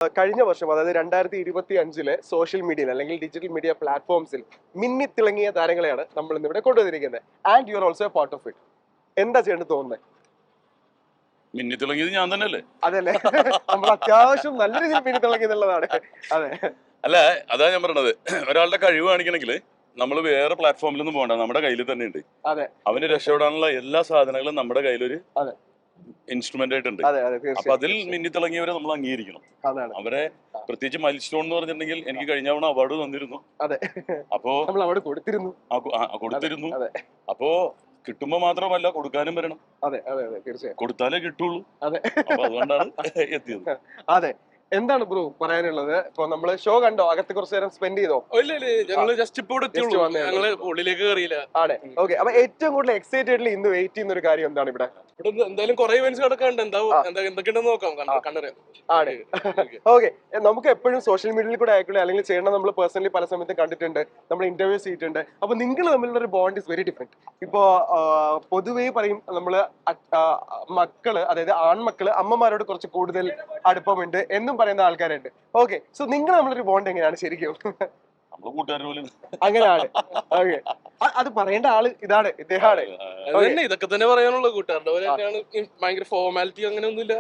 കഴിഞ്ഞ വർഷം അതായത് 2025 സോഷ്യൽ മീഡിയയിൽ അല്ലെങ്കിൽ ഡിജിറ്റൽ മീഡിയ പ്ലാറ്റ്ഫോംസിൽ മിന്നിത്തിളങ്ങിയ താരങ്ങളെയാണ് നമ്മൾ ഇന്നിവിടെ കൊണ്ടുവന്നിരിക്കുന്നത്. And you are also A part of it. എന്താ ചെയ്യേണ്ടത് തോന്നുന്നത്? മിന്നിത്തിളങ്ങിയത് ഞാൻ തന്നെയല്ലേ? അതല്ലേ, നമ്മൾ അത്യാവശ്യം നല്ല രീതിയിൽ മിന്നിത്തിളങ്ങി എന്നുള്ളതാണ്. അതെ, അല്ല, അതാ ഞാൻ പറഞ്ഞത്. ഒരാളുടെ കഴിവ് കാണിക്കണമെങ്കിൽ നമ്മൾ വേറെ പ്ലാറ്റ്ഫോമിലൊന്നും പോകണ്ട, നമ്മുടെ കയ്യിൽ തന്നെ ഉണ്ട്. അതെ, അവന് രക്ഷപ്പെടാനുള്ള എല്ലാ സാധനങ്ങളും നമ്മുടെ കയ്യിലൊരു അതെ, ഇൻസ്ട്രുമെന്റ് ആയിട്ടുണ്ട്. അതെ, അതെ, അപ്പൊ അതിൽ മിന്നിത്തിളങ്ങിയവരെ നമ്മൾ അംഗീകരിക്കണം. അതാണ്. അവരെ പ്രത്യേകിച്ച് മൈൽ സ്റ്റോൺ എന്ന് പറഞ്ഞിട്ടുണ്ടെങ്കിൽ എനിക്ക് കഴിഞ്ഞ തവണ അവാർഡ് തന്നിരുന്നു. അതെ, അപ്പോ നമ്മൾ അവിടെ കൊടുത്തിരുന്നു. കൊടുത്തിരുന്നു. അതെ, അപ്പോ കിട്ടുമ്പോ മാത്രമല്ല, കൊടുക്കാനും വരണം. അതെ, അതെ, അതെ, തീർച്ചയായും കൊടുത്താലേ കിട്ടുള്ളൂ. അതെ, അപ്പൊ അതുകൊണ്ടാണ് എത്തിയത്. അതെ. എന്താണ് ബ്രോ പറയാനുള്ളത്? ഇപ്പൊ നമ്മള് ഷോ കണ്ടോ? അകത്ത് കുറച്ചു നേരം സ്പെൻഡ് ചെയ്തോ? ഇല്ല ഞങ്ങള് ജസ്റ്റ് ഇപ്പൊ ഞങ്ങള് ഉള്ളിലേക്ക് കയറിയില്ല. ആണ്. ഓക്കെ. അപ്പൊ ഏറ്റവും കൂടുതൽ എക്സൈറ്റഡ്ലി ഇന്ന് വെയിറ്റ് ചെയ്യുന്ന ഒരു കാര്യം എന്താണ് ഇവിടെ? ഇവിടെ എന്തായാലും കുറെ ഇവന്റ്സ് കിടക്കാണ്ട്. എന്തൊക്കെയുണ്ടെന്ന് നോക്കാം, കണ്ടറിയാം. ആണ്. ഓക്കെ. നമുക്ക് എപ്പോഴും സോഷ്യൽ മീഡിയയിൽ കൂടെ ആയിക്കോട്ടെ അല്ലെങ്കിൽ ചെയ്യണം, നമ്മൾ പേഴ്സണലി പല സമയത്ത് കണ്ടിട്ടുണ്ട്, നമ്മൾ ഇന്റർവ്യൂസ് ചെയ്തിട്ടുണ്ട്. അപ്പൊ നിങ്ങൾ തമ്മിലുള്ള ഒരു ബോണ്ട് ഇസ് വെരി ഡിഫറെന്റ്. ഇപ്പോ പൊതുവേ പറയും നമ്മള് മക്കള്, അതായത് ആൺമക്കള് അമ്മമാരോട് കുറച്ച് കൂടുതൽ അടുപ്പമുണ്ട് എന്നും പറയുന്ന ആൾക്കാരുണ്ട്. ഓക്കെ. സോ നിങ്ങൾ നമ്മളൊരു ബോണ്ട് എങ്ങനെയാണ് ശരിക്കും? നമ്മള് കൂട്ടുകാരെ പോലെ അങ്ങനെയാണ്. ഓക്കെ. അത് പറയേണ്ട ആള് ഇതാണ്, ഇദ്ദേഹമാണ്. ഇതൊക്കെ തന്നെ പറയാനുള്ള. കൂട്ടുകാരുടെ പോലെ തന്നെയാണ്. ഭയങ്കര ഫോർമാലിറ്റി അങ്ങനെ ഒന്നുമില്ല.